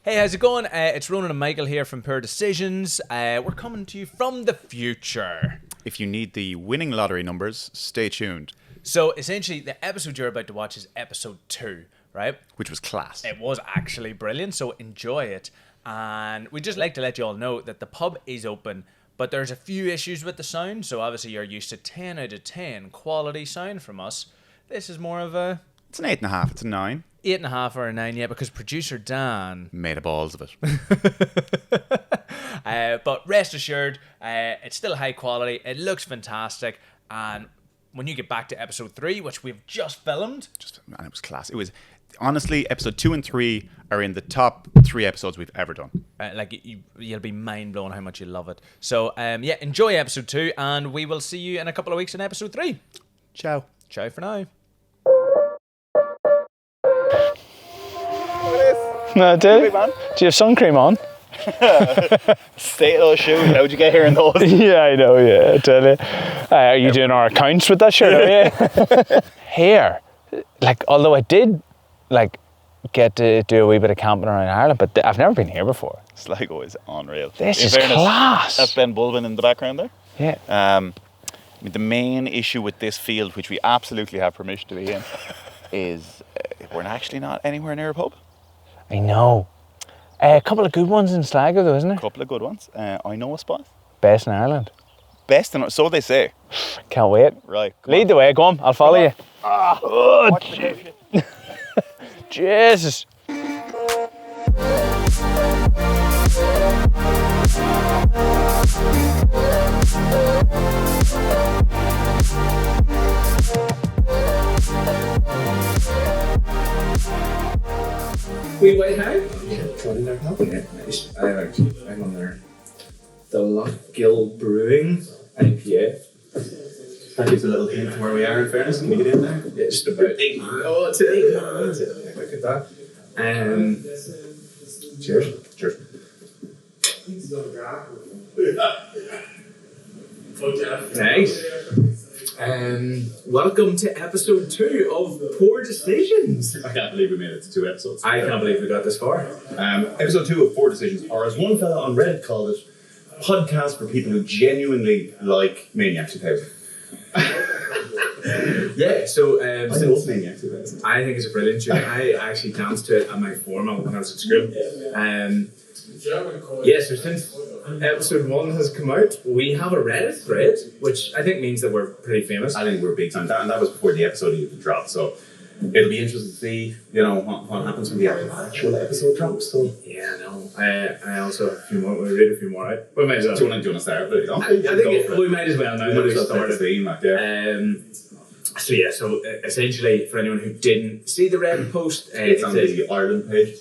Hey, how's it going? It's Ronan and Michael here from Pure Decisions. We're coming to you from the future. If you need the winning lottery numbers, stay tuned. So, essentially, the episode you're about to watch is episode 2, right? Which was class. It was actually brilliant, so enjoy it. And we'd just like to let you all know that the pub is open, but there's a few issues with the sound. So, obviously, you're used to 10 out of 10 quality sound from us. This is more of a... It's an 8.5, it's a 9. 8.5 or a 9, yeah, because producer Dan made a balls of it. But rest assured, it's still high quality. It looks fantastic, and when you get back to episode 3, which we've just filmed, And it was class. It was honestly, episode 2 and 3 are in the top 3 episodes we've ever done. You'll be mind blown how much you love it. So yeah, enjoy episode 2, and we will see you in a couple of weeks in episode 3. Ciao For now. No, do you have sun cream on? Stay those shoes. How'd you get here in those? Yeah, I know, yeah, I tell you. Are you doing our accounts with that shirt, are you? Here, although I did, get to do a wee bit of camping around Ireland, but I've never been here before. Sligo is unreal. This is class. That's Ben Bulbin in the background there. Yeah. The main issue with this field, which we absolutely have permission to be in, is we're actually not anywhere near a pub. I know. A couple of good ones in Sligo, though, isn't A there? couple of good ones. I know a spot. Best in Ireland. Best, and so they say. Can't wait. Right. Lead the way, go on, I'll follow you. Watch the shit. Jesus. Wait, how? Yeah, trying their help. Yeah, nice. I'm on there. The Lockgill Brewing IPA. That gives a little hint to where we are, in fairness. Can we get in there? Yeah, just about. Oh, it's it. That's it. Look at that. Cheers. Cheers. Nice. Welcome to episode 2 of Poor Decisions. I can't believe we made it to 2 episodes. I can't believe we got this far. Episode 2 of Poor Decisions, or as one fella on Reddit called it, podcast for people who genuinely like Maniac 2000. Yeah, so I love Maniac 2000. I think it's a brilliant tune. I actually danced to it at my formal when I was at school. Yeah, so since episode 1 has come out, we have a Reddit thread, which I think means that we're pretty famous. I think we're big time. And that was before the episode even dropped, so it'll be interesting to see, what happens when the actual episode drops. So yeah, no. I also have a few more. We'll read a few more out. We might as well. Do you want to start? I think we might as well now that we've started. So essentially, for anyone who didn't see the Reddit post, it's on the Ireland page.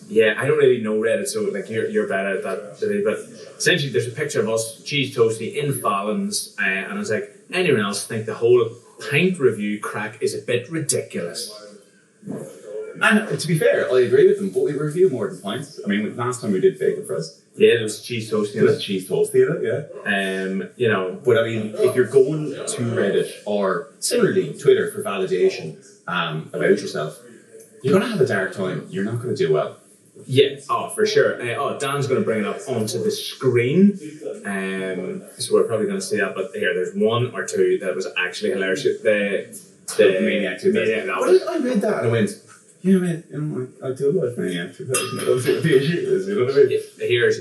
Yeah, I don't really know Reddit, so you're better at that today. But essentially, there's a picture of us, cheese toasty in Fallon's, and I was like, anyone else think the whole pint review crack is a bit ridiculous? And to be fair, I agree with them, but we review more than pints. I mean, last time we did bacon fries. Yeah, there was cheese toasty in it. There was cheese toasty in it, yeah. But I mean, if you're going to Reddit or similarly Twitter for validation about yourself, you're going to have a dark time. You're not going to do well. Yeah, for sure. Dan's going to bring it up onto the screen, so we're probably going to see that. But here, there's 1 or 2 that was actually hilarious. The Maniac 2000. I read that and I went, yeah, man, I do love Maniac 2000. I don't see what the issue is. You know what I mean? Here's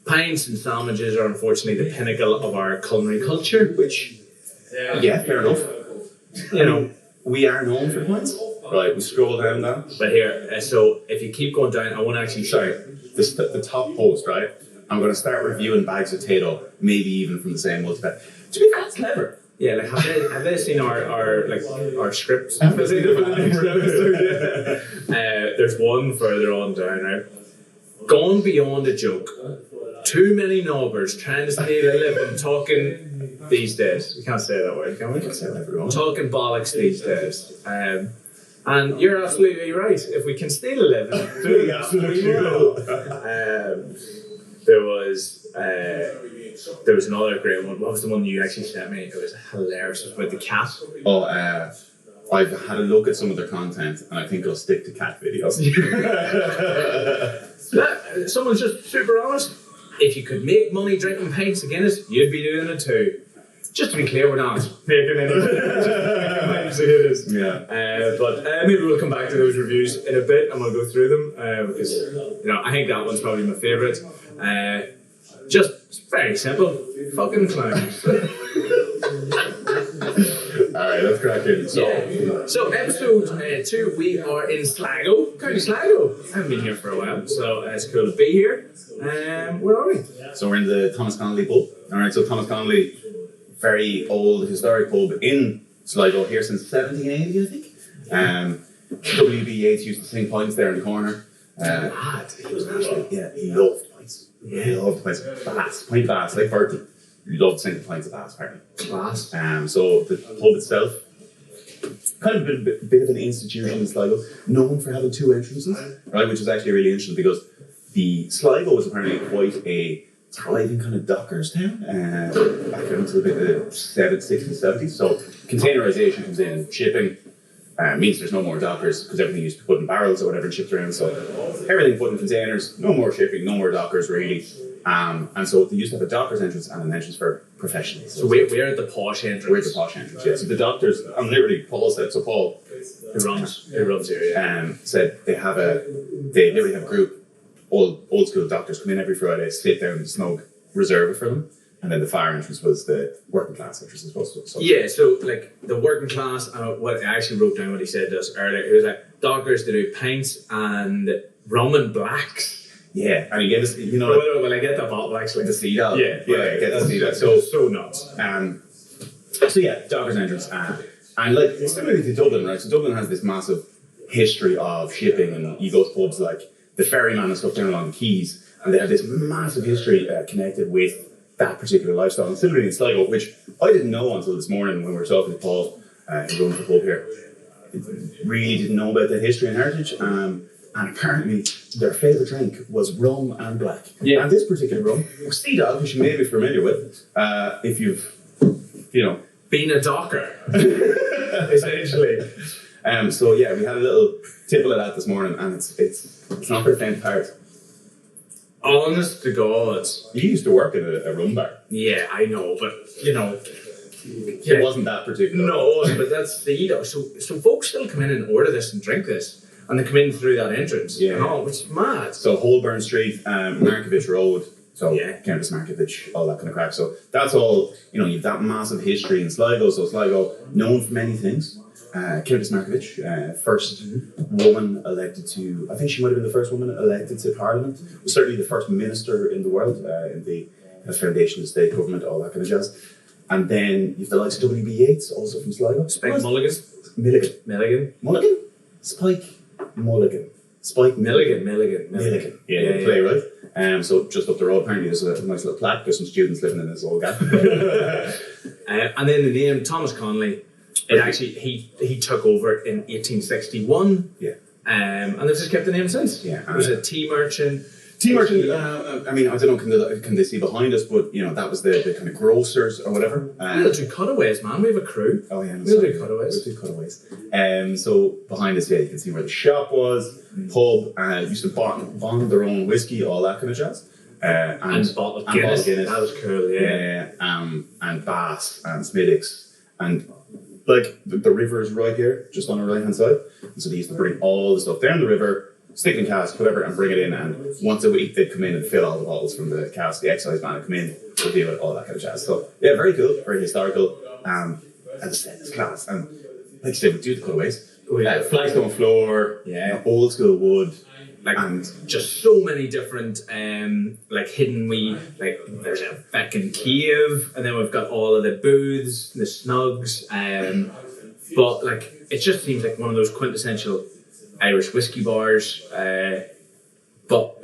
pints and sandwiches are unfortunately the pinnacle of our culinary culture, which yeah, fair enough. We are known for pints. Right, we scroll down that. But here, so if you keep going down, I want to actually... Sorry, the top post, right? I'm going to start reviewing bags of Tato, maybe even from the same multi-pack. To be fair, that's clever. Yeah, have they seen our scripts? There's one further on down, right? Gone beyond a joke. Too many knobbers trying to steal a living talking these days. We can't say that word, can we? Can't say that. Talking bollocks these days. And you're absolutely right. If we can steal a living, we will. There was another great one. What was the one you actually sent me? It was hilarious. It was about the cat. I've had a look at some of their content, and I think I'll stick to cat videos. Someone's just super honest. If you could make money drinking pints of Guinness, you'd be doing it too. Just to be clear, we're not making any money of Guinness. Yeah. But maybe we'll come back to those reviews in a bit, and we'll go through them because I think that one's probably my favourite. Just very simple, fucking clowns. Alright, let's crack in. So episode 2, we are in Sligo, County Sligo. I haven't been here for a while, so it's cool to be here. Where are we? So we're in the Thomas Connolly pub. Alright, so Thomas Connolly, very old historic pub in Sligo, here since 1780, I think. W.B. Yeats used to sing pints there in the corner. He was absolutely, he loved pints. Yeah. He loved pints. Pint bass, like Bertie. He loved singing pints of bass, apparently. Class. So the pub itself, kind of a bit of an institution in Sligo, known for having 2 entrances, right? Which is actually really interesting because the Sligo was apparently quite a thriving kind of dockers town back into the 60s, 70s. So containerization comes in, shipping means there's no more dockers because everything used to be put in barrels or whatever and shipped around. So everything put in containers, no more shipping, no more dockers really. And so they used to have a doctor's entrance and an entrance for professionals. So we're at the posh entrance. We're at the posh entrance, yeah. So the doctors, and literally Paul said, so Paul, who runs here, yeah. Said they literally have a group, old school doctors come in every Friday, sit down and snug, reserve it for them. And then the fire entrance was the working class entrance as well. So yeah, so like the working class, what I actually wrote down what he said to us earlier. It was like doctors to do pints and rum and blacks. Yeah, and he gave us, Well, I get that bottle actually. The sea dog. Yeah, get the sea dog. So nuts. So yeah, doctor's entrance. And like, similarly to Dublin, right? So Dublin has this massive history of shipping, and you go to pubs like the Ferryman and stuff down along the quays, and they have this massive history connected with that particular lifestyle. And similarly in Sligo, which I didn't know until this morning when we were talking to Paul, who runs the pub here. Really didn't know about that history and heritage. And apparently their favourite drink was rum and black. Yeah. And this particular rum was sea dog, which you may be familiar with, if you've, been a docker, essentially. So yeah, we had a little tipple of that this morning, and it's not for the faint of heart. Honest to God. You used to work at a rum bar. Yeah, I know, but It wasn't that particular. No, but that's the so folks still come in and order this and drink this. And they come in through that entrance. Yeah. Which is mad. So Holborn Street, Markovich Road, so yeah. Countess Markovich, all that kind of crap. So that's all, you've that massive history in Sligo. So Sligo, known for many things. Countess Markovich, first woman elected to, I think she might have been the first woman elected to Parliament. Was certainly the first minister in the world, in the foundation of state government, all that kind of jazz. And then you've the likes of W.B. Yeats, also from Sligo. Spike Mulligan. Mulligan? Spike Mulligan. Spike Milligan. Yeah, the playwright. So just up the road, apparently there's a nice little plaque. There's some students living in this old gap. And then the name Thomas Connolly. It actually he took over in 1861. Yeah. And they've just kept the name since. Yeah. It was a tea merchant. I don't know, can they see behind us, but that was the kind of grocers or whatever. We'll do cutaways, man. We have a crew. Oh yeah, we'll do cutaways. So behind us, you can see where the shop was, pub, used to bond their own whiskey, all that kind of jazz. And bottle of Guinness. That was cool, yeah. And Bass and Smiddix. And like the river is right here, just on the right hand side. And so they used to bring all the stuff down the river, stick in cask, whatever, and bring it in. And once a week, they'd come in and fill all the bottles from the cask. The excise man would come in, reveal it, all that kind of jazz. So yeah, very cool, very historical. As I said, it's class. And like you said, we do the cutaways. Flagstone floor, old school wood. And just so many different hidden there's a fucking cave, and then we've got all of the booths, the snugs, but it just seems like one of those quintessential Irish whiskey bars. But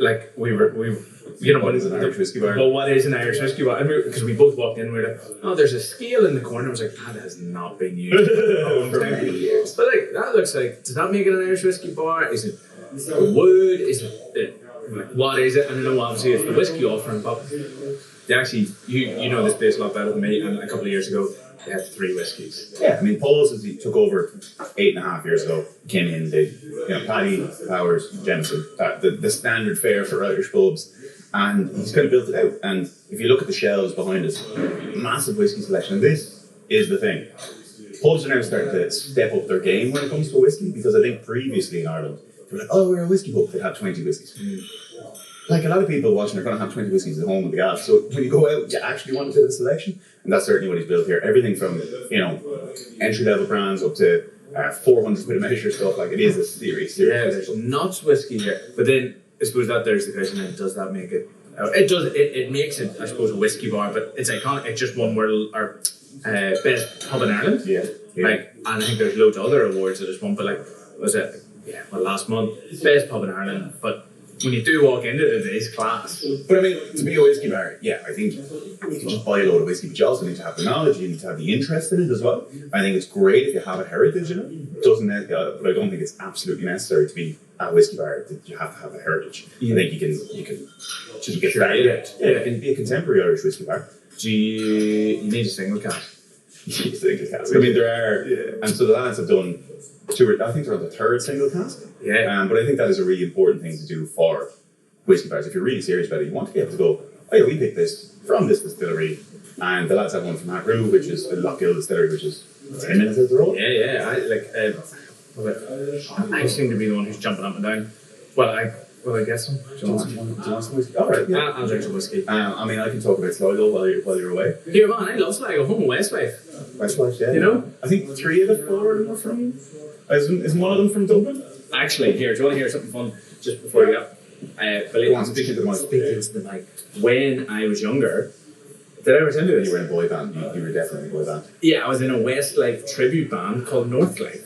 what is an Irish whiskey bar? Well, what is an Irish whiskey bar? Because we both walked in and we were like, oh, there's a scale in the corner. I was like, that has not been used for many years. But that looks like, does that make it an Irish whiskey bar? Is it wood? Is it what is it? And then obviously it's the whiskey offering, but they actually, you know this place a lot better than me. And a couple of years ago, They had 3 whiskies. Yeah, I mean, Paul's, as he took over 8.5 years ago, came in, they, Paddy, Powers, Jameson, the standard fare for Irish pubs, and he's kind of built it out. And if you look at the shelves behind us, massive whiskey selection. And this is the thing. Pubs are now starting to step up their game when it comes to whiskey, because I think previously in Ireland, they were like, oh, we're a whiskey pub, they'd have 20 whiskies. Like a lot of people watching are going to have 20 whiskies at home with the gas. So when you go out, you actually want a bit of selection. And that's certainly what he's built here. Everything from, entry-level brands up to 400 quid a measure stuff. Like, it is a serious there's nuts whiskey here. But then, I suppose that there's the question, does that make it... It does. It makes it, I suppose, a whiskey bar, but it's iconic. It's just won our best pub in Ireland. Yeah. Like, and I think there's loads of other awards that it's won, but last month, best pub in Ireland. But when you do walk into it, it is class. But I mean, to be a whiskey bar, I think you can just buy a load of whiskey, but you also need to have the knowledge, you need to have the interest in it as well. I think it's great if you have a heritage in it. But I don't think it's absolutely necessary to be a whiskey bar that you have to have a heritage. I think you can just get started. It can be a contemporary Irish whiskey bar. You need a single cask. I mean, there are, and so the lads have done 2, I think they're on the 3rd single cask. Yeah. But I think that is a really important thing to do for whiskey bars. If you're really serious about it, you want to be able to go, we picked this from this distillery, and the lads have one from Hackrew, which is the Lochgill distillery, which is 10 minutes out the road. Yeah. I seem to be the one who's jumping up and down. Will I get some? Do you want some whiskey? All right, yeah. I'll drink some whiskey. I mean, I can talk about Sligo while you're away. Here, man, I love Sligo. Home and Westlife. Westlife, yeah. You know? I think 3 of the 4 are from... Isn't one of them from Dublin? Actually, here, do you want to hear something fun just before you go? Speak into the mic. Speak into the mic. When I was younger, did I ever tell you this? You were in a boy band. You were definitely in a boy band. Yeah, I was in a Westlife tribute band called Northlife.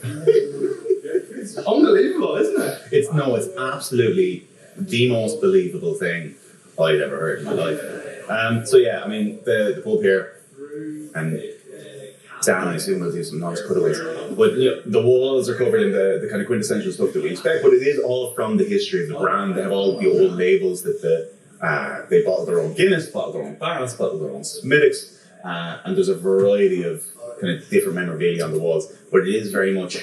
It's unbelievable, isn't it? It's absolutely the most believable thing I'd ever heard in my life. I mean, the pub here, and Dan, I assume, will do some nice cutaways. But the walls are covered in the kind of quintessential stuff that we expect, but it is all from the history of the brand. They have all the old labels that they bottle their own Guinness, bottle their own Barrett's, bottle their own Smithwick's, and there's a variety of kind of different memorabilia on the walls, but it is very much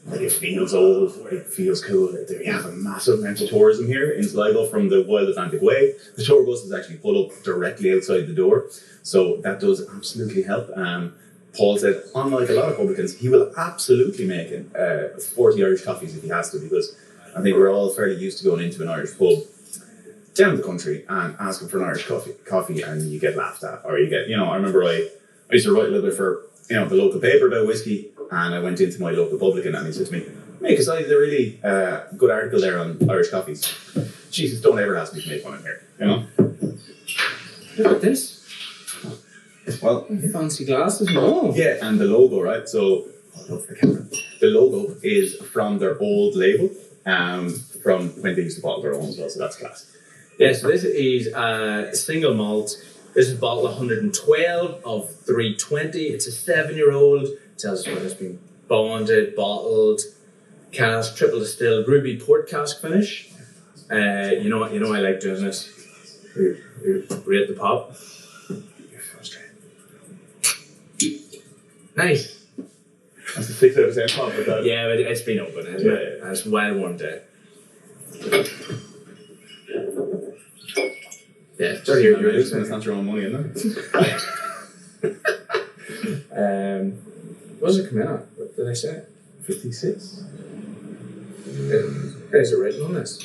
like, it feels old, it feels cool. You have a massive amount of tourism here in Sligo from the Wild Atlantic Way. The tour bus is actually pulled up directly outside the door, so that does absolutely help. Paul said, unlike a lot of publicans, he will absolutely make 40 Irish coffees if he has to, because I think we're all fairly used to going into an Irish pub down the country and asking for an Irish coffee and you get laughed at, or you get, I remember I used to write a little bit for, the local paper about whiskey, and I went into my local publican and he said to me, because I did a really good article there on Irish coffees. Jesus, don't ever ask me to make one in here, Look at this. Well, fancy glasses and all. Yeah, and the logo, right? So, hold up for the camera. The logo is from their old label, from when they used to bottle their own as well, so that's class. Yeah, so this is single malt. This is bottle 112 of 320. It's a 7-year-old. It tells us when it's been bonded, bottled, cask, triple distilled, ruby port cask finish. You know I like doing this. Rate the pop. Nice. That's a 6 out of 10 pop with that. Yeah, but it's been open. It's well warmed out. Yeah, You're losing, it's not your own money, isn't it? What does it come in at? What did I say? 56. Is it written on this?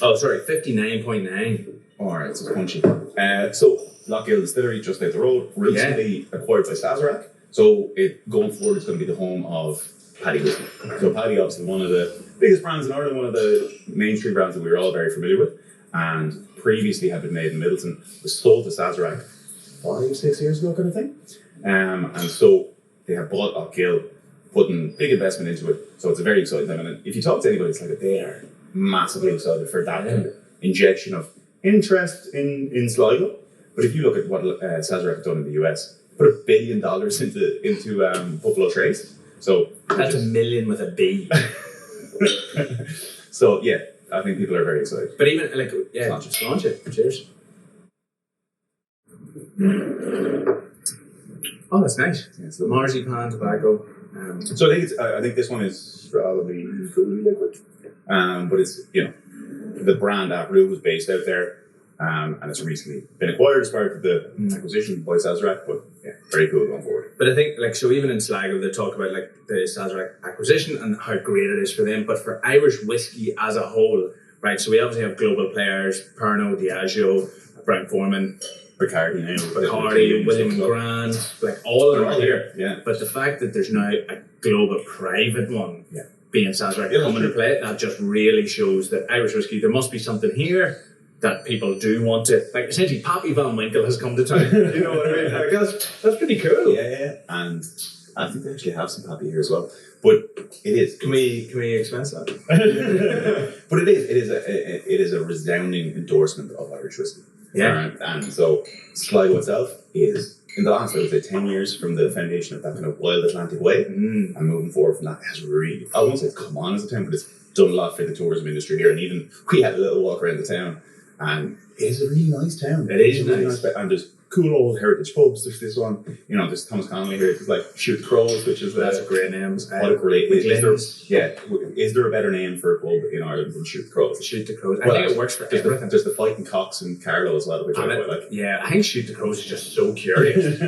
Oh, sorry, 59.9. Alright, so it's punchy. So, Lochgill Distillery, just out the road, recently acquired by Sazerac. So, going forward, it's going to be the home of Paddy whiskey. So, Paddy, obviously, one of the biggest brands in Ireland, one of the mainstream brands that we were all very familiar with, and previously had been made in Middleton, was sold to Sazerac 5-6 years ago, kind of thing. And so, they have bought Lochgill, putting big investment into it. So, it's a very exciting time. And if you talk to anybody, it's like they are massively excited for that kind of injection of interest in Sligo. But if you look at what Sazerac have done in the US, put $1 billion into Buffalo Trace. So that's $1 million with a B. So yeah, I think people are very excited. But even just launch it. Cheers. Oh, that's nice. Yeah, so Marzipan, tobacco. So I think this one is probably fully liquid, but it's the brand Aperol was based out there, and it's recently been acquired as part of the acquisition by Sazerac. But yeah, very cool going forward. But I think so even in Sligo they talk about the Sazerac acquisition and how great it is for them. But for Irish whiskey as a whole, right? So we obviously have global players: Pernod, Diageo, Brown-Forman, Bacardi, William Grant, all of them are here. Yeah. But the fact that there's now a global private one being Sazerac coming to play, that just really shows that Irish whiskey, there must be something here that people do want to, essentially Pappy Van Winkle has come to town. You know what I mean? That's pretty cool. Yeah. And I think they actually have some Pappy here as well. But it is. Can we expense that? But it is a resounding endorsement of Irish whiskey. Yeah. And so Sligo itself is, in the last, I would say, 10 years from the foundation of that kind of wild Atlantic way, and moving forward from that, it has really, I won't say it's come on as a town, but it's done a lot for the tourism industry here. And even we had a little walk around the town, and it is a really nice town. It is really nice. And there's cool old heritage pubs. There's this one, there's Thomas Connolly here. There's Shoot the Crows, which is that's a great name. Is there a better name for a pub in Ireland than Shoot the Crows? Shoot the Crows. I think it works for everything. There's the Fighting Cocks and Carlo as well, which I quite like. Yeah, I think Shoot the Crows is just so curious.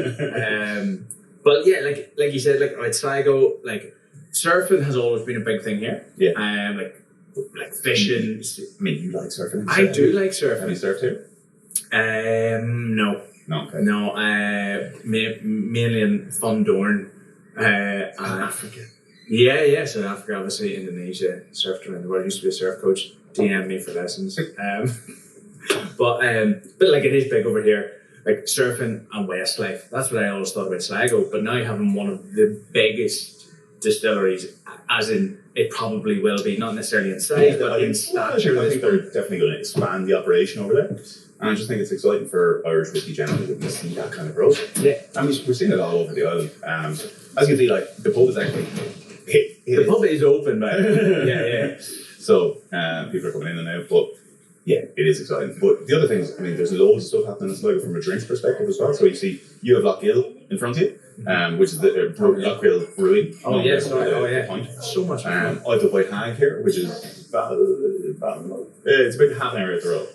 But yeah, like you said, Sligo, surfing has always been a big thing here. Yeah. Like fishing. I mean, you like surfing? I do like surfing. Have you surfed here? No. No. Okay. No. Mainly in Fondorn. Africa. Yeah. South Africa, obviously Indonesia. Surfed around the world. Used to be a surf coach. DM me for lessons. But it is big over here. Like surfing and Westlife. That's what I always thought about Sligo. But now having one of the biggest distilleries, as in it probably will be, not necessarily in size, but in stature. I think they're definitely going to expand the operation over there. And I just think it's exciting for Irish whiskey generally that we see that kind of growth. Yeah. And we're seeing it all over the island. As you can see, the pub is actually... The pub is open, man. Yeah. So people are coming in and out, but yeah, it is exciting. But the other things, there's loads of stuff happening in Sligo from a drinks perspective as well. So you have Lochgill in front of you, which is the Lochgill Brewing. Oh, yes. Point. So much fun. I've the White Hag here, which is it's about half an hour out the road.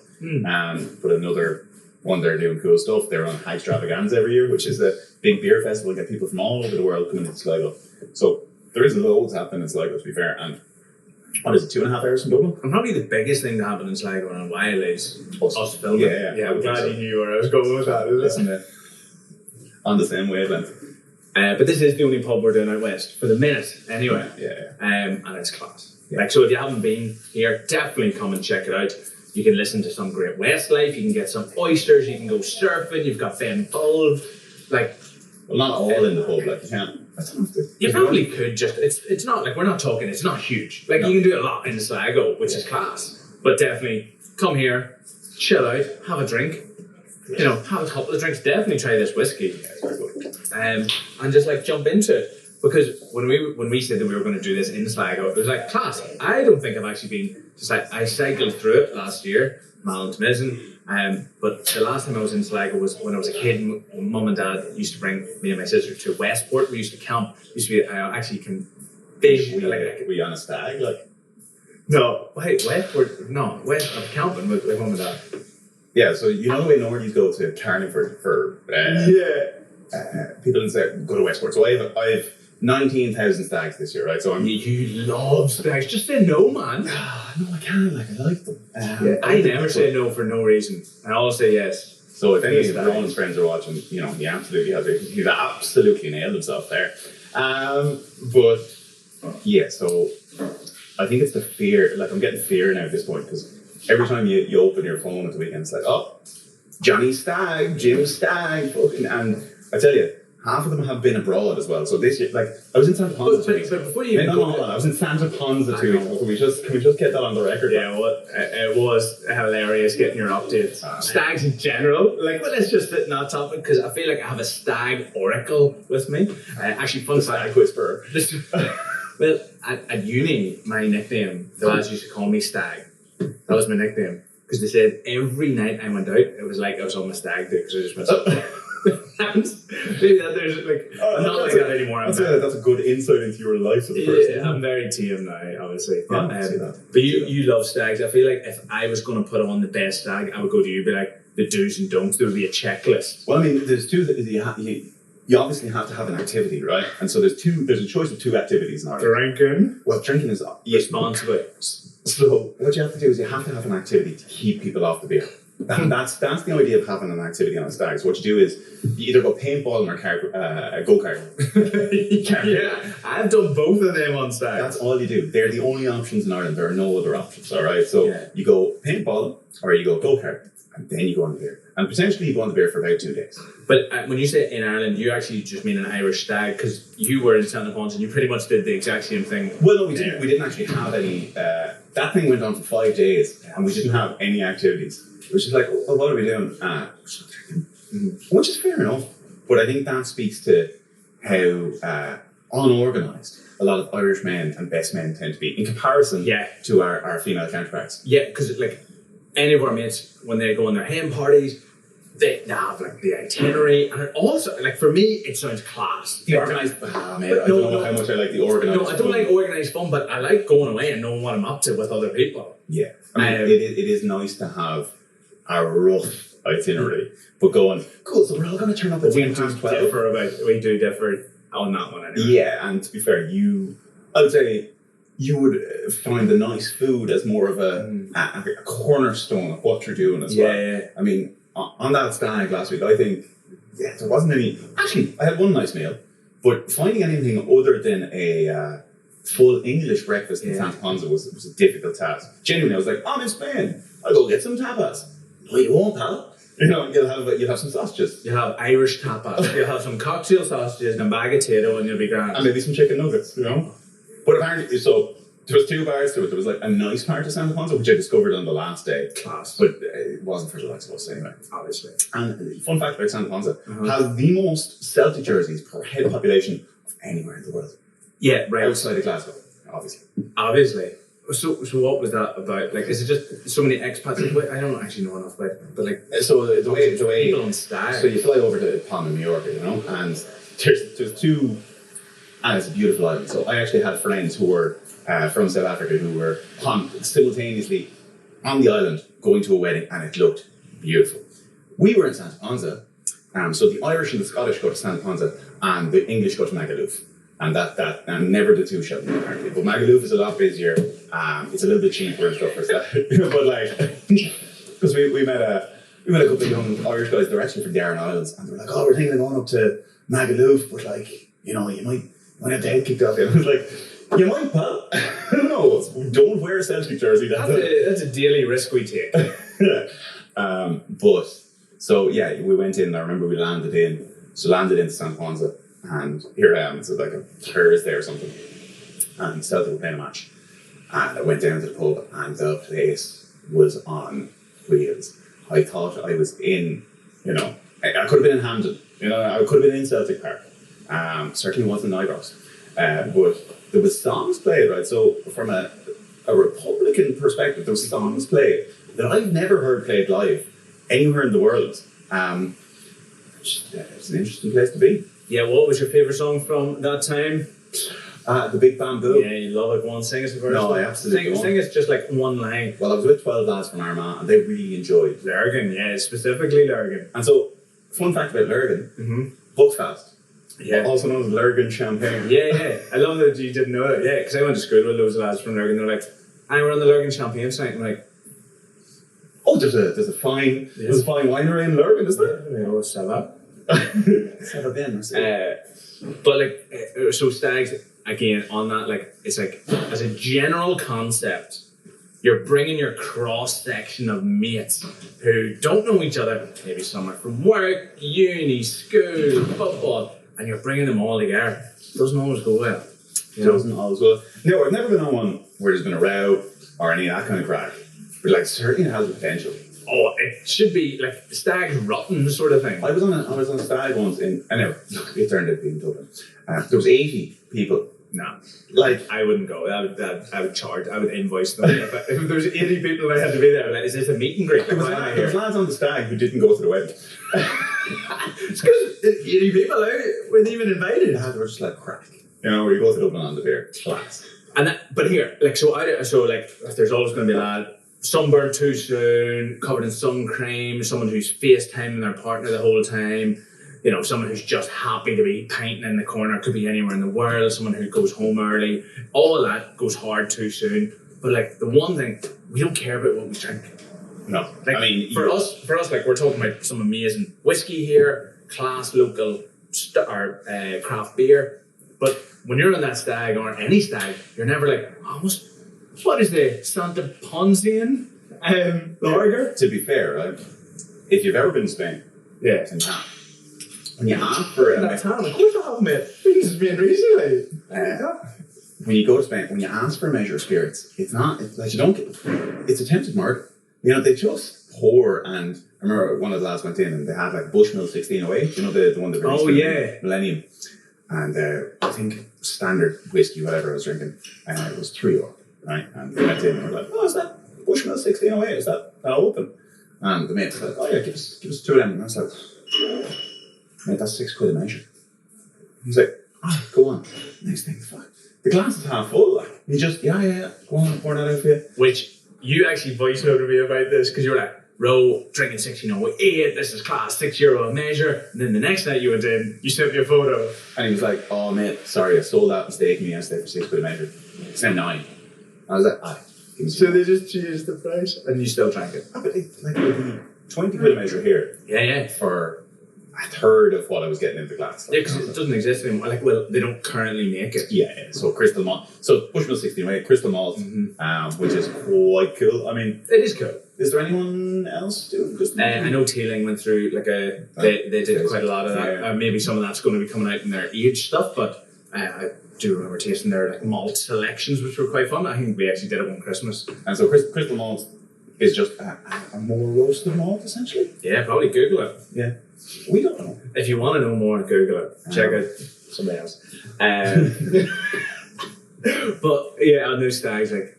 But another one, they're doing cool stuff. They're on Hag Extravaganza every year, which is a big beer festival. Get people from all over the world coming into Sligo. So there is loads happening in Sligo, to be fair. And what is it, 2.5 hours from Dublin? And probably the biggest thing to happen in Sligo in a while is us filming. Yeah, I'm glad you knew where I was going with that. Listen, on the same wavelength. But this is the only pub we're doing out west, for the minute, anyway. Yeah. And it's class. So if you haven't been here, definitely come and check it out. You can listen to some great Westlife, you can get some oysters, you can go surfing, you've got Ben Bull. Well, not all in the pub, you can't. You probably could just, it's not, we're not talking, it's not huge. You can do a lot in Sligo, which is class. But definitely come here, chill out, have a drink. Have a couple of drinks, definitely try this whiskey. And just jump into it. Because when we said that we were going to do this in Sligo, it was class. I don't think I've actually been, I cycled through it last year, Malin-Tomizin. But the last time I was in Sligo was when I was a kid. Mum and Dad used to bring me and my sister to Westport. We used to camp. Used to be were you on a stag? No, wait, Westport. No, West. I'm camping with Mum and Dad. Yeah, so the way Nordies go to Carniford for people in say go to Westport. So I have 19,000 stags this year, right? So you love stags. Just say no, man. No, I can't. I like them. I never say no for no reason. I always say yes. So if any of Ron's friends are watching, he absolutely has it. He's absolutely nailed himself there. But yeah, so I think it's the fear. I'm getting fear now at this point because every time you open your phone at the weekend, it's Johnny Stag, Jim Stag, and I tell you, half of them have been abroad as well. So this year, I was in Santa Ponsa 2 weeks ago. Before you I was in Santa Ponsa 2 weeks ago. Can we just get that on the record? Yeah, well, it was hilarious getting your updates. Stags in general. Let's just fit in that topic because I feel like I have a stag oracle with me. Actually, fun stag whisperer. Well, at uni, my nickname, the lads used to call me Stag. That was my nickname. Because they said every night I went out, it was like I was on my stag do because I just went Maybe that there's like I'm not like that anymore. That's a good insight into your life as a person. Yeah, I'm very TM now, obviously. But, I see that. but you love stags. I feel like if I was going to put on the best stag, I would go to you. Be like the do's and don'ts. There would be a checklist. Well, I mean, there's two that you obviously have to have an activity, right? And so there's a choice of two activities in Ireland. Drinking. Well, drinking is Responsibly. So what you have to do is you have to have an activity to keep people off the beer. And that's the idea of having an activity on a stag. So what you do is you either go paintballing or go-kart. Yeah, I've done both of them on stag. That's all you do. They're the only options in Ireland. There are no other options, all right? So you go paintballing or you go go-kart, and then you go on the beer. And potentially you go on the beer for about 2 days. But when you say in Ireland, you actually just mean an Irish stag, because you were in Santa Pons and you pretty much did the exact same thing. Well, no, we didn't actually have any. That thing went on for 5 days, and we didn't have any activities. Which is like, well, what are we doing? Which is fair enough, but I think that speaks to how unorganised a lot of Irish men and best men tend to be in comparison to our female counterparts. Yeah, because like any of our mates, when they go on their hen parties, they have like the itinerary, and it also, like for me, it sounds class. The organised, mate, I don't know how much I like the organised. No, I don't like organised fun, but I like going away and knowing what I'm up to with other people. Yeah, I mean, it is nice to have a rough itinerary, but going, cool, so we're all going to turn up at 12. We do differ on that one anyway. Yeah, and to be fair, I would say you would find the nice food as more of a cornerstone of what you're doing as well. Yeah. I mean, on that stag last week, I think there wasn't any. Actually, I had one nice meal, but finding anything other than a full English breakfast in Santa Ponsa was a difficult task. Genuinely, I was like, I'm in Spain. I'll go get some tapas. No, you won't, pal. You know, you'll have some sausages. You'll have Irish tapas. You'll have some cocktail sausages and a bag of potato, and you'll be grand. And maybe some chicken nuggets, you know. But apparently, so there was 2 bars to it. There was like a nice part of Santa Ponsa, which I discovered on the last day. Class. But it wasn't for the likes of us anyway. Obviously. And fun fact about Santa Ponsa, has the most Celtic jerseys per head population of anywhere in the world. Yeah, right. Outside of Glasgow, obviously. So what was that about? Like, is it just so many expats? Like, I don't actually know enough about it, but like, so the way people on stag. So you fly over to Palma, Mallorca, you know, and there's 2, and it's a beautiful island. So I actually had friends who were from South Africa who were simultaneously on the island going to a wedding, and it looked beautiful. We were in Santa Ponsa, so the Irish and the Scottish go to Santa Ponsa, and the English go to Magaluf. And and never the 2 shall meet apparently. But Magaluf is a lot busier. It's a little bit cheaper and stuff for that. But like, because we met a couple of young Irish guys. They're actually from the Aran Islands, and they were like, "Oh, we're thinking of going up to Magaluf, but like, you know, you might have the head kicked off you." I was like, "You might, pal. Who knows? Don't wear a Celtic jersey." That's a daily risk we take. But so yeah, we went in. I remember we landed into Santa Ponsa. And here I am, it's like a Thursday or something, and Celtic were playing a match. And I went down to the pub, and the place was on wheels. I thought I was in, you know, I could have been in Hampden, you know, I could have been in Celtic Park. Certainly wasn't in Ibrox. But there was songs played, right? So from a Republican perspective, there was songs played that I've never heard played live anywhere in the world. It's an interesting place to be. Yeah, what was your favourite song from that time? The Big Bamboo. Yeah, you love it. Go on, sing us the verse. No, I absolutely Sing us just like one line. Well, I was with 12 lads from Armagh, and they really enjoyed Lurgan, yeah, specifically Lurgan. And so, fun fact about Lurgan, Buckfast. Yeah. Also known as Lurgan Champagne. Yeah. I love that you didn't know it. Yeah, because I went to school with loads of lads from Lurgan. They're like, we're on the Lurgan Champagne tonight. I'm like, oh, there's a fine winery in Lurgan, is there? Yeah, what's that? It's never been. But like, so stags again on that, like, it's like as a general concept, you're bringing your cross section of mates who don't know each other. Maybe some are from work, uni, school, football, and you're bringing them all together. Doesn't always go well. Doesn't always go well. No, I've never been on one where there's been a row or any of that kind of crack. But like, certainly has the potential. Oh, it should be like stag rotten sort of thing. I was on a stag once in, I know, it turned out being Dublin. There was 80 people Nah. Like, I wouldn't go. I would charge. I would invoice them. If there's 80 people and I had to be there, I'd be like, is this a meet and greet? there was lads on the stag who didn't go to the wedding. It's because 80 people weren't even invited. Yeah, they were just like crack. You know, where you go to Dublin on the beer, class. But here, like, there's always going to be a lad sunburned too soon, covered in sun cream, someone who's FaceTiming their partner the whole time. You know, someone who's just happy to be painting in the corner, could be anywhere in the world, someone who goes home early. All of that goes hard too soon. But like the one thing, we don't care about what we drink. No. Like, I mean, for us, like we're talking about some amazing whiskey here, class local craft beer. But when you're on that stag or any stag, you're never like, what is the Santa Ponzian lager? to be fair, right? If you've ever been to Spain, Yeah. in town, when you ask for a That town, of course I have, mate. This has been recently. when you go to Spain, when you ask for a measure of spirits, it's like you don't get, it's attempted murder. You know, they just pour, and I remember one of the lads went in and they had like Bushmill 1608, you know, the one that released the Millennium. And I think standard whiskey, whatever I was drinking, it was €3, right? And we went in and we were like, is that Bushmill 1608? Is that open? And the mate was like, yeah, give us 2 of them. And I was like, mate, that's £6 a measure. He's like, go on. Next thing, fuck. The glass is half full, like. He just, go on, pour that out for you. Which you actually voice noted me about this because you were like, Ro, drinking 1608, this is class, €6 a measure. And then the next night you went in, you sent me a photo. And he was like, oh, mate, sorry, I sold that mistakenly yesterday for £6 a measure. It's now 9. I was like, So they just changed the price and you still drank it? But it's like £20 a measure here. Yeah. For a third of what I was getting in the glass. Yeah, because it doesn't exist anymore. Like, well, they don't currently make it. Yeah. So Crystal Malt. So Bushmill 1608, Crystal Malt, which is quite cool. I mean, it is cool. Is there anyone else doing Crystal Malt? I know Teeling went through they did quite a lot of that. Yeah. Maybe some of that's going to be coming out in their age stuff, but I do remember tasting their like malt selections, which were quite fun. I think we actually did it one Christmas. And so Crystal Malt is just a more roasted malt, essentially. Yeah, probably Google it. Yeah. We don't know. If you want to know more, Google it. Check out somebody else. But yeah, on those stags, like,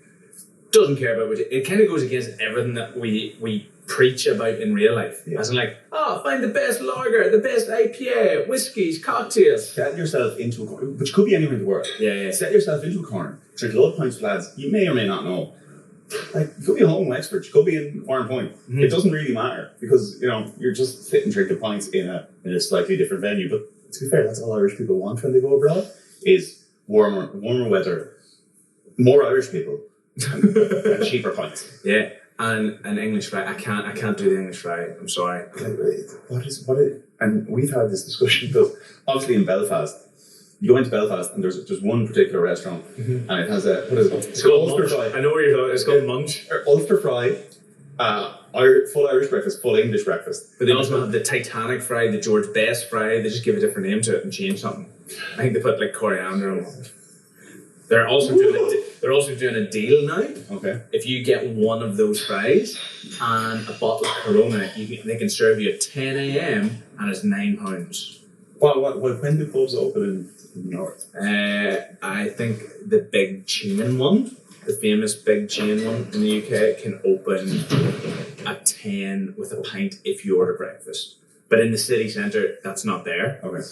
doesn't care about it. It kind of goes against everything that we preach about in real life. Yeah. As in like, find the best lager, the best IPA, whiskies, cocktails. Set yourself into a corner, which could be anywhere in the world. Yeah. Set yourself into a corner. Drink a lot of pints with lads you may or may not know. Like, you could be a home expert, you could be in Warren Point. It doesn't really matter because, you know, you're just sitting drinking pints in a slightly different venue. But to be fair, that's all Irish people want when they go abroad, is warmer weather, more Irish people, and cheaper pints. Yeah, and an English fry. I can't do the English fry. I'm sorry. What is? And we've had this discussion because obviously in Belfast, you go into Belfast and there's one particular restaurant and it has what is it? It's called Ulster Fry. I know where you're talking. It's called Munch. Ulster Fry, full Irish breakfast, full English breakfast. But they also have the Titanic fry, the George Best fry. They just give a different name to it and change something. I think they put like coriander on it. They're also doing a deal now. Okay. If you get one of those fries and a bottle of Corona, they can serve you at 10 a.m. and it's £9. Well, when do pubs open in the north? I think the big chain one, the famous big chain one in the UK, can open at 10 with a pint if you order breakfast. But in the city centre, that's not there. Okay.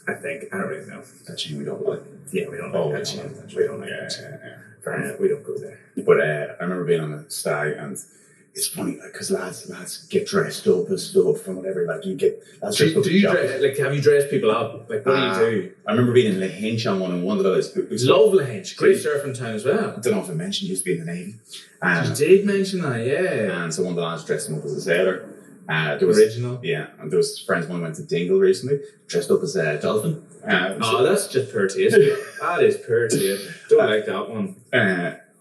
I think, I don't really know. That chain we don't like. Yeah, we don't like that chain. We don't like that chain. We don't go there. But I remember being on a stag and it's funny because lads get dressed up and stuff and whatever. Like you get. Do you have you dressed people up? Like what do you do? I remember being in Lahinch on one and one of those. Love Lahinch, great surfing town as well. I don't know if I mentioned you used to be in the Navy. You did mention that, yeah. And so one of the lads dressed him up as a sailor. There was, original. Yeah, and there was friends of mine went to Dingle recently, dressed up as a dolphin. That's just poor taste. That is poor taste. Don't like that one.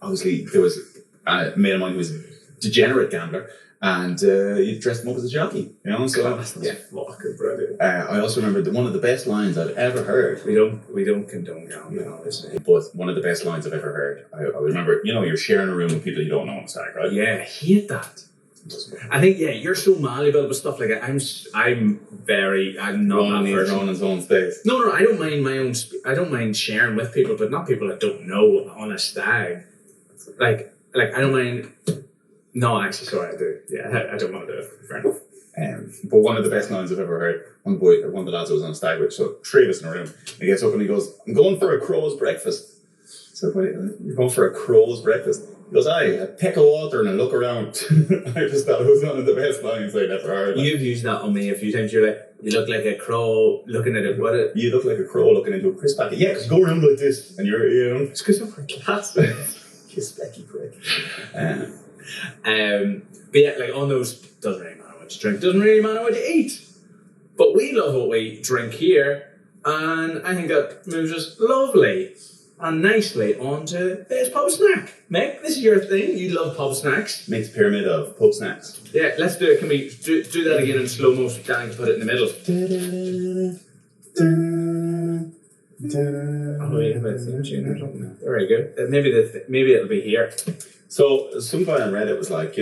Obviously, there was a mate of mine who was a degenerate gambler, and you dressed him up as a jockey. You know, so yeah, fucking brilliant. I also remember one of the best lines I've ever heard. We don't condone gambling, obviously. But one of the best lines I've ever heard. I remember, you know, you're sharing a room with people you don't know on the stag, right? Yeah, I hate that. I think you're so malleable with stuff like that. I'm not Ronan that needs person. Ronan's own space. No, I don't mind my own. I don't mind sharing with people, but not people I don't know on a stag. Like I don't mind. No, actually, sorry, I do. Yeah, I don't want to do it. Fair enough. But one of the best lines I've ever heard, one of the lads I was on a stag with, so three of us in a room, he gets up and he goes, "I'm going for a crow's breakfast." So, "What, you're going for a crow's breakfast?" He goes, "Aye, a peck of water and a look around." I just thought it was one of the best lines I'd ever heard. You've used that on me a few times. You're like, you look like a crow looking at it. You look like a crow looking into a crisp packet. Yeah, because you go around like this and you're, it's because you're class. You specky prick. But yeah, like on those, doesn't really matter what you drink, doesn't really matter what you eat. But we love what we drink here, and I think that moves us lovely and nicely onto this pub snack. Meg, this is your thing. You love pub snacks. Makes a pyramid of pub snacks. Yeah, let's do it. Can we do that again in slow motion? Dan can put it in the middle. Oh, yeah, but theme tune or something. Very good. Maybe it'll be here. So some guy on Reddit was like,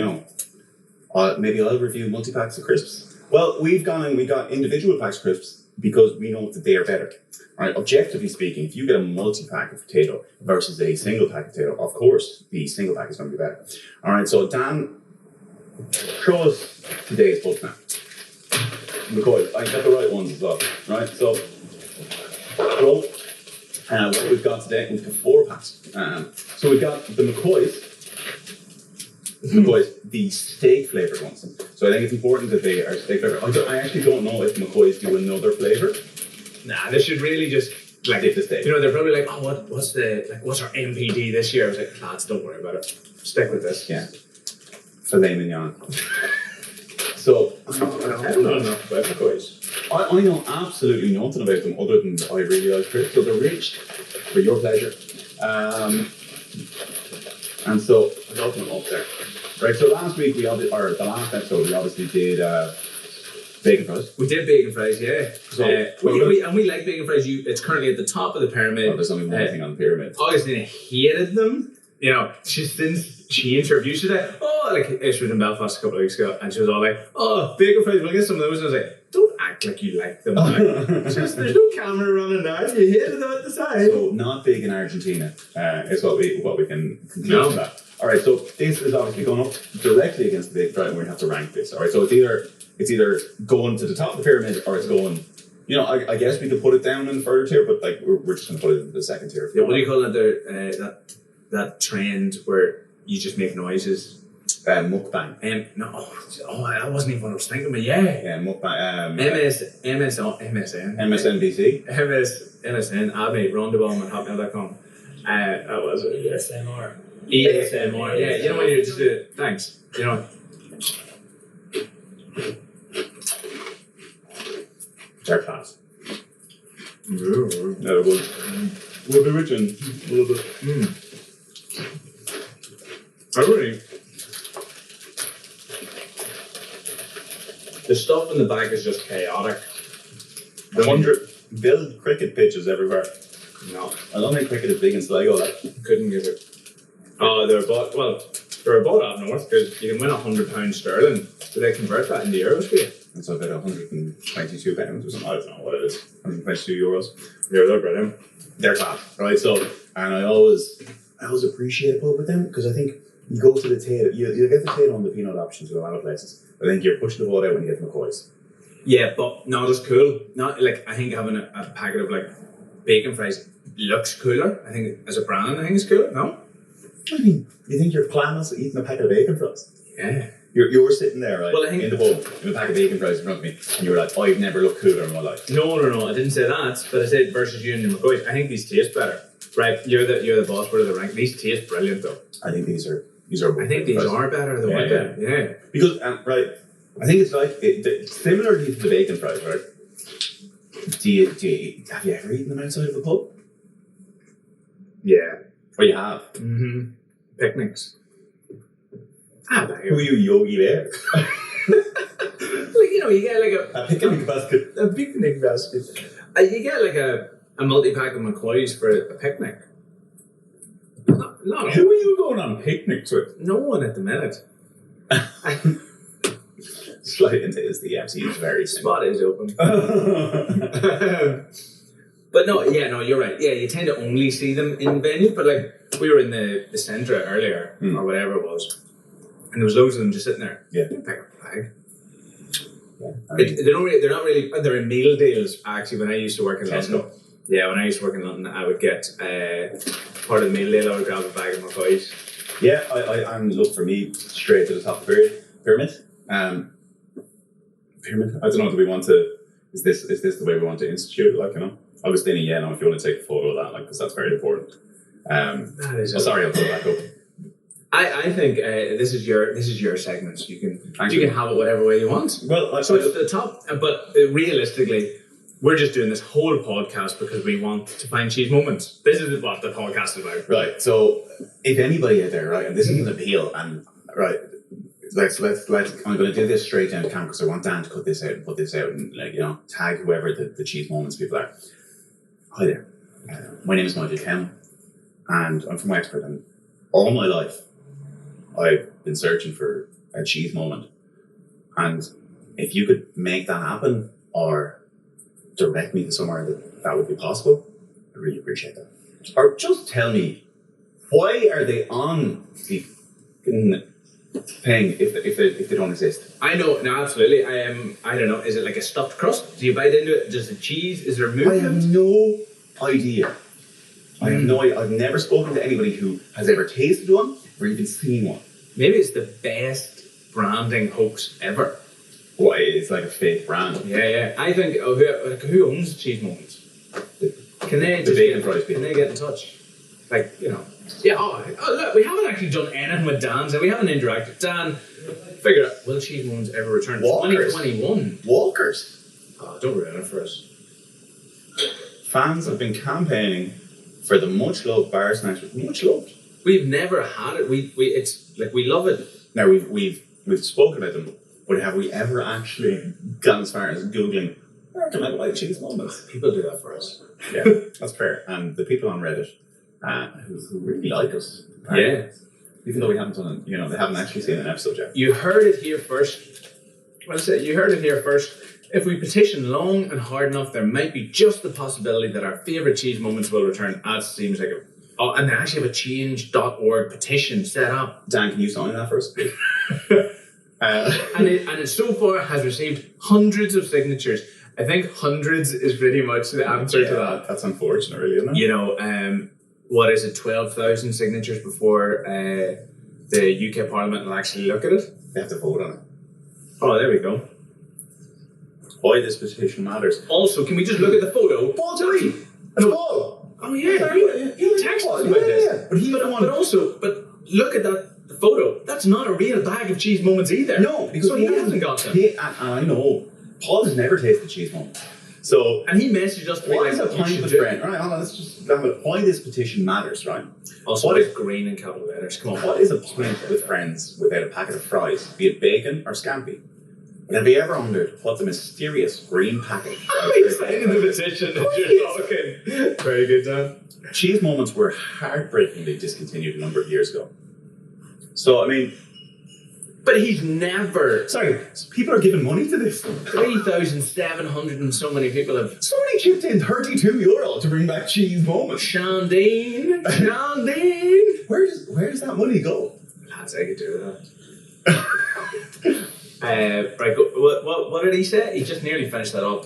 maybe I'll review multi-packs of crisps. Well, we've gone and we got individual packs of crisps because we know that they are better. All right, objectively speaking, if you get a multi-pack of potato versus a single pack of potato, of course, the single pack is going to be better. All right, so Dan, show us today's pub snack. McCoy, I got the right ones as well. Right, so what we've got today, we've got 4 packs. So we've got the McCoys, the steak flavoured ones. So I think it's important that they are steak flavoured. I actually don't know if McCoys do another flavour. Nah, they should really just Stick to steak. they're probably like, oh, what's our MPD this year? I was like, lads, don't worry about it. Stick with this. Yeah. Filet mignon. So I don't know enough about McCoys. I know absolutely nothing about them other than I really like crisps. So they're rich for your pleasure. And so I'll open them up there. Right, so last week the last episode we obviously did bacon fries. We did bacon fries, yeah. So we like bacon fries. It's currently at the top of the pyramid. Oh, there's only one thing on the pyramid. Augustine hated them. Since she introduced today, she was in Belfast a couple of weeks ago, and she was all like, "Oh, bacon fries, we'll get some of those." And I was like, "Don't act like you like them. There's no camera running now. You hated them at the time." So not big in Argentina is what we can conclude from that. All right, so this is obviously going up directly against the bacon fry, and we're going to have to rank this. All right, so it's either going to the top of the pyramid or it's going. I guess we could put it down in the third tier, but we're just going to put it in the second tier. Yeah, what do you call it? That trend where you just make noises. Mukbang. That wasn't even what I was thinking, but yeah. Yeah, mukbang. MSN. MSNBC. MSN. Abby, rondebomb@hotmail.com. That was it. ASMR. ASMR. Yeah, when you just do it. Thanks. They're class. Never good. We'll be rich and a little bit. The stuff in the back is just chaotic. The 100 build cricket pitches everywhere. No, I don't think cricket is big in Sligo. couldn't give it. Oh, they're bought up north because you can win £100 sterling. Do they convert that into euros for you? It's about £122 or something. I don't know what it is. 122 euros. Yeah, they're brilliant. They're class, right? So, and I always appreciate pub with them because I think you go to the tail, you get the tail on the peanut options with a lot of places. I think you're pushing the boat out when you get to McCoy's. Yeah, but not as cool. Not I think having a packet of bacon fries looks cooler. I think as a brand, I think it's cooler. No, I mean, you think you're planless eating a packet of bacon fries? Yeah. You were sitting there, right, well, I think in the pub, in a pack of bacon fries in front of me, and you were like, I've never looked cooler in my life. No, I didn't say that, but I said versus you and the McCoys. I think these taste better. Right, you're the boss, what are the rank? These taste brilliant though. I think these are. I think these are better than what they. Yeah. Because right, I think it's similarly to the bacon fries, right? Have you ever eaten them outside of a pub? Yeah. Oh, you have. Mm-hmm. Picnics. Who are you, Yogi Bear? You get a picnic basket. A picnic basket. You get a multi-pack of McCoys for a picnic. Not Who are you going on picnics with? No one at the minute. Slight hint is the MC is very small. Spot is open. But no, you're right. Yeah, you tend to only see them in venues, but like we were in the Centra earlier, or whatever it was, and there was loads of them just sitting there. Yeah. Pick up a bag. Yeah, I mean, They're not really. They're in meal deals. Actually, when I used to work in London, when I used to work in London, I would get part of the meal deal. I would grab a bag of McCoys. yeah, I look for me straight to the top of the pyramid. Pyramid. I don't know. Do we want to? Is this the way we want to institute it? Like, you know, obviously, if you want to take a photo of that, like, because that's very important. Sorry, I'll put it back up. I think this is your segment. You can have it whatever way you want. Well, so it's at the top, but realistically, we're just doing this whole podcast because we want to find cheese moments. This is what the podcast is about. Right. So if anybody out there, right, and this is an appeal, and right, let's I'm going to do this straight down the camera because I want Dan to cut this out and put this out and, like, you know, tag whoever the cheese moments people are. Hi there. My name is Michael Cowman, and I'm from Wexford, and all my life I've been searching for a cheese moment. And if you could make that happen or direct me to somewhere that would be possible, I really appreciate that. Or just tell me, why are they on the thing if they don't exist? I know, no, absolutely. I don't know. Is it like a stuffed crust? Do you bite into it? Does the cheese? Is there movement? I have no idea. I have no idea. I've never spoken to anybody who has ever tasted one or even seen one. Maybe it's the best branding hoax ever. Why? It's like a fake brand. Yeah. I think who owns Cheese Moments? Can they The bacon fries people. Can they get in touch? Like, you know. Yeah. Oh, look, we haven't actually done anything with Dan's, and we haven't interacted. Dan, figure out, will Cheese Moments ever return? Walkers. 2021. Walkers. Oh, don't ruin it for us. Fans have been campaigning for the much loved bar snacks. Much loved. We've never had it. It's like we love it. Now we've spoken about them, but have we ever actually gone as far as Googling where can I buy cheese moments? People do that for us. Yeah, that's fair. And the people on Reddit who really like us. Yeah. Even though we haven't done, you know, they haven't actually seen an episode yet. You heard it here first. Well, you heard it here first. If we petition long and hard enough, there might be just the possibility that our favourite cheese moments will return. That seems like a... Oh, and they actually have a change.org petition set up. Dan, can you sign that first, please? And it so far has received hundreds of signatures. I think hundreds is pretty much the answer to that. That's unfortunate, really, isn't it? You know, what is it, 12,000 signatures before the UK Parliament will actually look at it? They have to vote on it. Oh, there we go. Why this petition matters. Also, can we just look at the photo? Paul Tui! It's Paul! Oh yeah, he texted us about this. Yeah. But he would have won. But look at that photo. That's not a real bag of cheese moments either. No, because so he hasn't got them. And I know Paul has never tasted cheese moments. So and he messaged us to be why like, is a pint with friend? Right, hold on, let's just why this petition matters, right? Also, what it's is green in capital letters. Come on. What is a pint with friends without a packet of fries, be it bacon or scampi? But have you ever wondered what the mysterious green packet? I'm excited the petition that you're talking. Very good, Dan. Cheese moments were heartbreakingly discontinued a number of years ago. So, I mean... But he's never... Sorry, people are giving money to this. 3,700 and so many people have... Somebody chipped in €32 to bring back cheese moments. Shandine. Where does that money go? Lads, I could do that. Right, what did he say? He just nearly finished that up.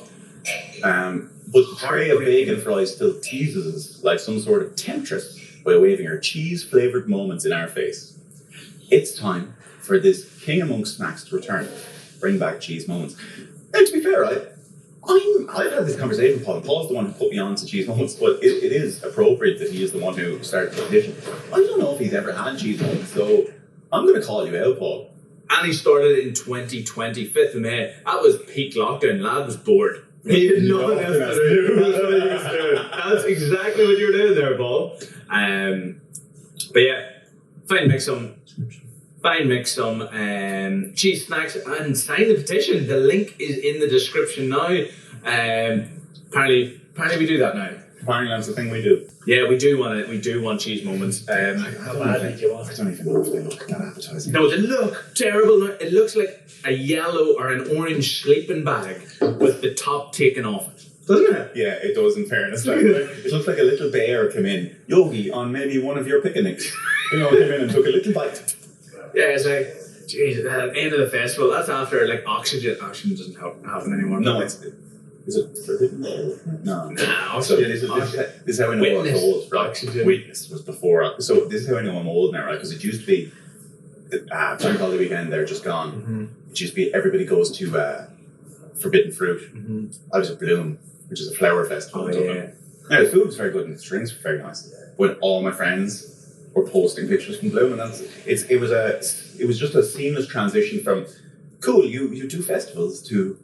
But the tray of bacon fries still teases us like some sort of temptress by waving her cheese-flavoured moments in our face. It's time for this king amongst snacks to return. Bring back cheese moments. Now, to be fair, I've had this conversation with Paul. Paul's the one who put me on to cheese moments, but it is appropriate that he is the one who started the petition. I don't know if he's ever had cheese moments, so I'm going to call you out, Paul. And he started in 2020, 5th of May. That was peak lockdown. Lad was bored. He had nothing else to do. That's what he was doing. That's exactly what you were doing there, Paul. But yeah, find make some cheese snacks and sign the petition. The link is in the description now. Apparently we do that now. Apparently that's the thing we do. Yeah, we do want cheese moments. How badly do you want I it? don't even know if they look that appetizing. No, they look terrible. It looks like a yellow or an orange sleeping bag with the top taken off it. Doesn't it? Yeah, it does in fairness. Like, it looks like a little bear came in, Yogi, on maybe one of your picnics. Came in and took a little bite. Yeah, it's like, geez, at the end of the festival, that's after like oxygen. Oxygen doesn't happen anymore. No, is it forbidden? No. Nah, So oxygen. this is how I know I'm old, right? Oxygen. Witness was before. So this is how I know I'm old now, right? Because it used to be, Bank Holiday weekend, they're just gone. Mm-hmm. It used to be everybody goes to Forbidden Fruit. Mm-hmm. I was at Bloom, which is a flower festival Oh, in yeah. Dublin. Now, the food was very good and the drinks were very nice. But all my friends were posting pictures from Bloom, and it was just a seamless transition from cool, you do festivals to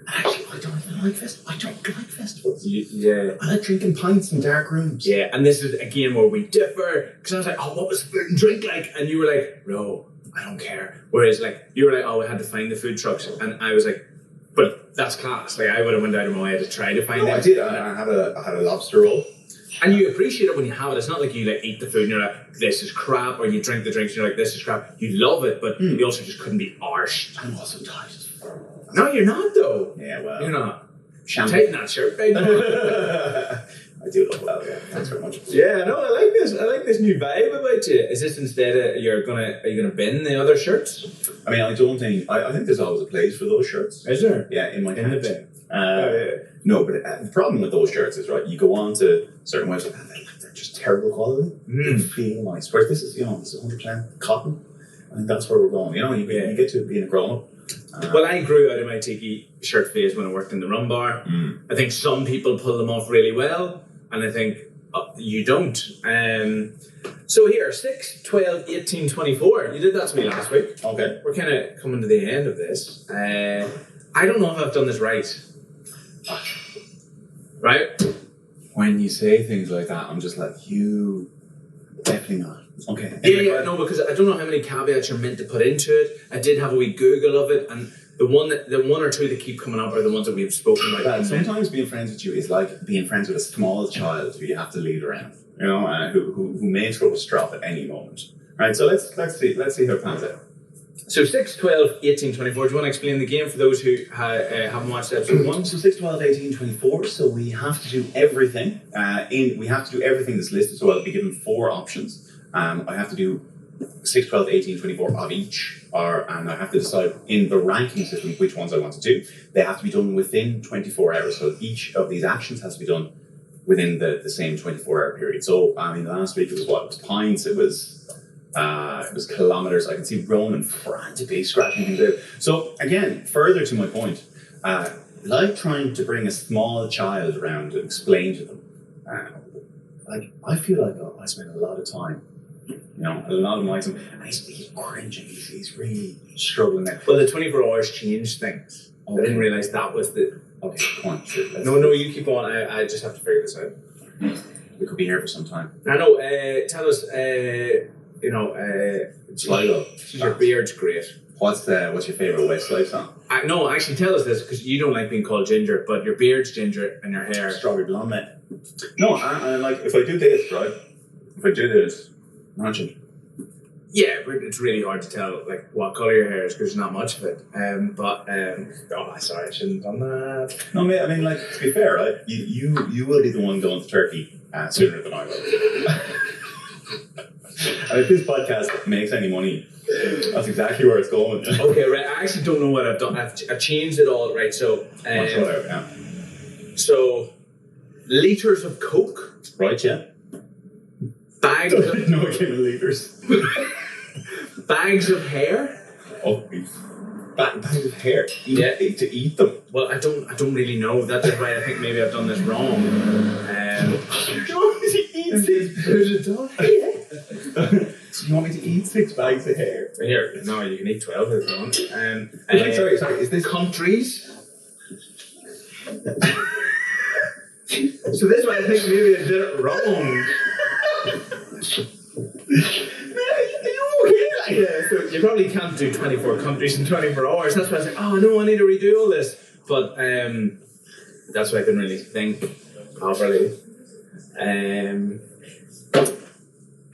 actually I don't even like festivals. I don't like festivals. Yeah. I like drinking pints in dark rooms. Yeah, and this is again where we differ. Because I was like, oh, what was the food and drink like? And you were like, no, I don't care. Whereas like you were like, oh, we had to find the food trucks, and I was like, but that's class. Like I would have went out of my way to try to find No, them. I did. I had a lobster roll. And you appreciate it when you have it. It's not like you like eat the food and you're like, this is crap, or you drink the drinks and you're like, this is crap. You love it, but you also just couldn't be arsed. I'm also tight. No, you're not though. Yeah, well. You're not. Champagne. Tighten that shirt, baby. I do look well, yeah. Thanks very much. Yeah, no, I like this. I like this new vibe about you. Is this instead of are you gonna bin the other shirts? I mean, I don't think I think there's always a place for those shirts. Is there? Yeah, in my In the head. bin. No, but the problem with those shirts is, right, you go on to certain websites and they're just terrible quality. They feel nice. Whereas this is, this is 100% cotton. I think that's where we're going. You get to being a grown up. Well, I grew out of my tiki shirt phase when I worked in the rum bar. I think some people pull them off really well, and I think you don't. So here, 6, 12, 18, 24. You did that to me last week. Okay. We're kind of coming to the end of this. I don't know if I've done this right. Right? When you say things like that, I'm just like, you definitely not. Okay. Yeah, no, because I don't know how many caveats you're meant to put into it. I did have a wee Google of it, and the one or two that keep coming up are the ones that we've spoken about. Sometimes being friends with you is like being friends with a small child who you have to lead around, who may throw a strop at any moment. Right, so let's see how it pans out. So 6, 12, 18, 24. Do you want to explain the game for those who haven't watched episode 1? So 6, 12, 18, 24. So we have to do everything. We have to do everything that's listed. So I'll be given 4 options. I have to do 6, 12, 18, 24 of each. And I have to decide in the ranking system which ones I want to do. They have to be done within 24 hours. So each of these actions has to be done within the same 24-hour period. So, last week it was what? It was pints. It was kilometres. I can see Ronan frantically scratching things out. So again, further to my point, like trying to bring a small child around and explain to them, I feel like I spend a lot of time, a lot of my time, and he's cringing. He's really struggling there. Well, the 24 hours changed things. Okay. I didn't realise that was the... Okay, come on. No, you keep on. I just have to figure this out. We could be here for some time. I know. Tell us, Sligo. your beard's great. What's your favourite Westlife song? No, actually tell us this, because you don't like being called Ginger, but your beard's ginger and your hair... Strawberry blonde, mate. No, I like, if I do this, right? If I do this, not ginger. Yeah, it's really hard to tell like what colour your hair is because there's not much of it. Sorry, I shouldn't have done that. No, mate, to be fair, right? You will be the one going to Turkey sooner than I will. And if this podcast makes any money, that's exactly where it's going. Okay, right. I actually don't know what I've done. I've changed it all, right? So, so litres of Coke, right? Yeah. Bags of no, it came in litres. Bags of hair. Oh, bags of hair. To eat them. Well, I don't really know. That's why I think maybe I've done this wrong. You want me to eat 6 bags of hair? So you want me to eat 6 bags of hair? Here, no, you can eat 12 if you want. Sorry. Is this countries? So this is why I think maybe I did it wrong. Yeah, so you probably can't do 24 countries in 24 hours. That's why I was like, oh no, I need to redo all this. But that's why I couldn't really think properly.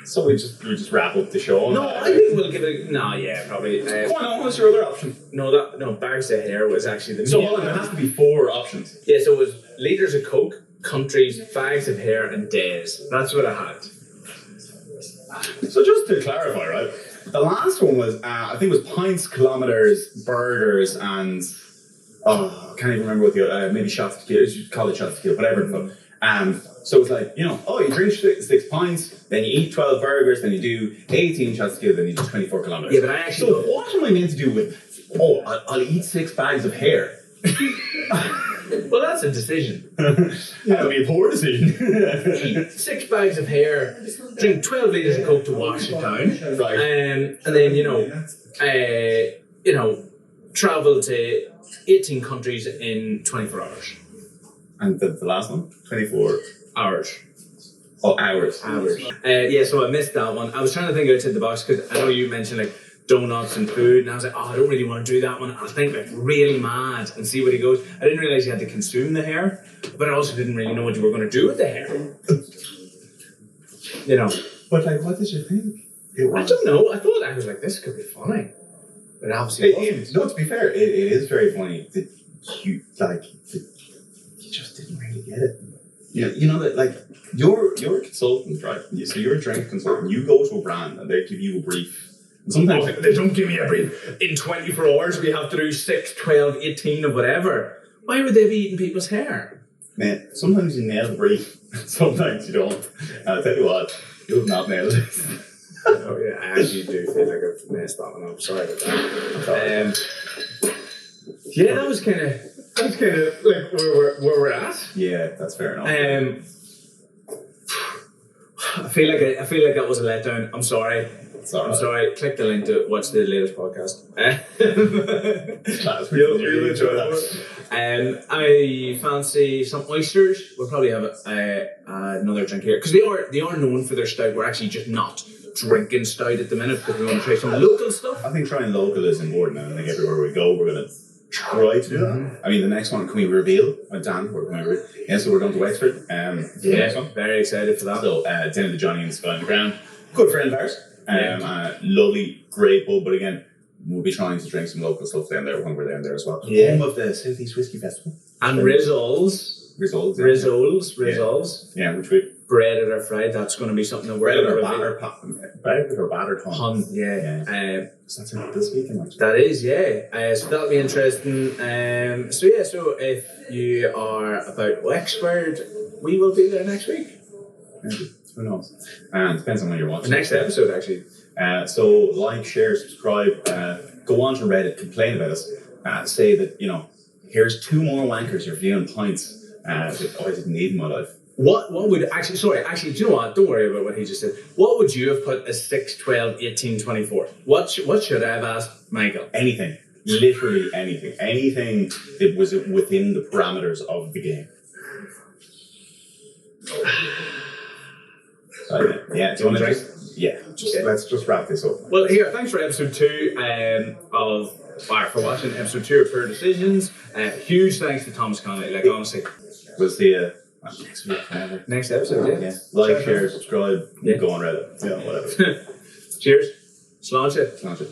So we just wrap up the show. No, I think we'll give it. No, yeah, probably. Come on, what's your other option? No, bags of hair was actually the. So hold on, there has to be 4 options. Yeah, so it was liters of Coke, countries, bags of hair, and days. That's what I had. So just to clarify, right? The last one was, I think it was pints, kilometers, burgers, and I can't even remember what the other, maybe shots to kill, you call it shots to kill, whatever the fuck. So it's like, you drink 6 pints, then you eat 12 burgers, then you do 18 shots to kill, then you do 24 kilometers. Yeah, but I actually. So what am I meant to do with, I'll eat 6 bags of hair? Well, that's a decision. Yeah, it'll be a poor decision. Eat 6 bags of hair, drink 12 litres of Coke to wash it down, Right. and then travel to 18 countries in 24 hours. And the last one? 24 Hours. Oh, hours. Yeah, so I missed that one. I was trying to think outside the box because I know you mentioned like donuts and food, and I was like, I don't really want to do that one. I'll think like really mad and see what he goes. I didn't realise you had to consume the hair, but I also didn't really know what you were going to do with the hair. But like, what did you think? I don't know. I was like, this could be funny. But it obviously wasn't. No, to be fair, it is very funny that you just didn't really get it. You know that like you're a consultant, right? So you're a drink consultant. You go to a brand and they give you a brief. And sometimes They don't give me a brief. In 24 hours, we have to do 6, 12, 18 or whatever. Why would they be eating people's hair? man, sometimes you nail the brief, sometimes you don't. And I'll tell you what, you have not nailed it. Oh yeah, I actually do feel like I've messed that one up. Sorry about that. Yeah, that was kind of like where we're at. Yeah, that's fair enough. I feel like that was a letdown. I'm sorry. I'm sorry. Click the link to watch the latest podcast. You'll enjoy that. I fancy some oysters. We'll probably have another drink here because they are known for their stout. We're actually just not drinking stout at the minute because we want to try some local stuff. I think trying local is important, and I think everywhere we go, we're going to try to do that. I mean, the next one, can we reveal? Dan, we're going to reveal. Yeah, so we're going to Wexford. The next one. Very excited for that. So, Dayna the Johnny and the Sky on the Ground. Good friend of ours. Lovely, great pub, but again, we'll be trying to drink some local stuff down there when we're down there as well. Yeah. Home of the South East Whiskey Festival. And Rizzols. Yeah. Yeah, which we... Breaded or fried, that's going to be something that we're Breaded going or to battered Hun, yeah. So that's it this weekend, actually. That is, yeah. So that'll be interesting. So if you are about Wexford, we will be there next week. Maybe. Who knows? And depends on when you're watching. The next episode, actually. So like, share, subscribe, go on to Reddit, complain about us, say that, here's 2 more wankers you're viewing pints that I didn't need in my life. What would actually, do you know what? Don't worry about what he just said. What would you have put as 6, 12, 18, 24? What should I have asked Michael? Anything. Literally anything. Anything that was within the parameters of the game. Yeah, do you want to just... Yeah, let's just wrap this up. Well, here, thanks for episode 2 for watching episode 2 of Poor Decisions. Huge thanks to Thomas Connolly. Like, honestly. We'll see you next week. Next episode, yeah. Like, share, subscribe, go on Reddit. Yeah, whatever. Cheers. Sláinte. Sláinte.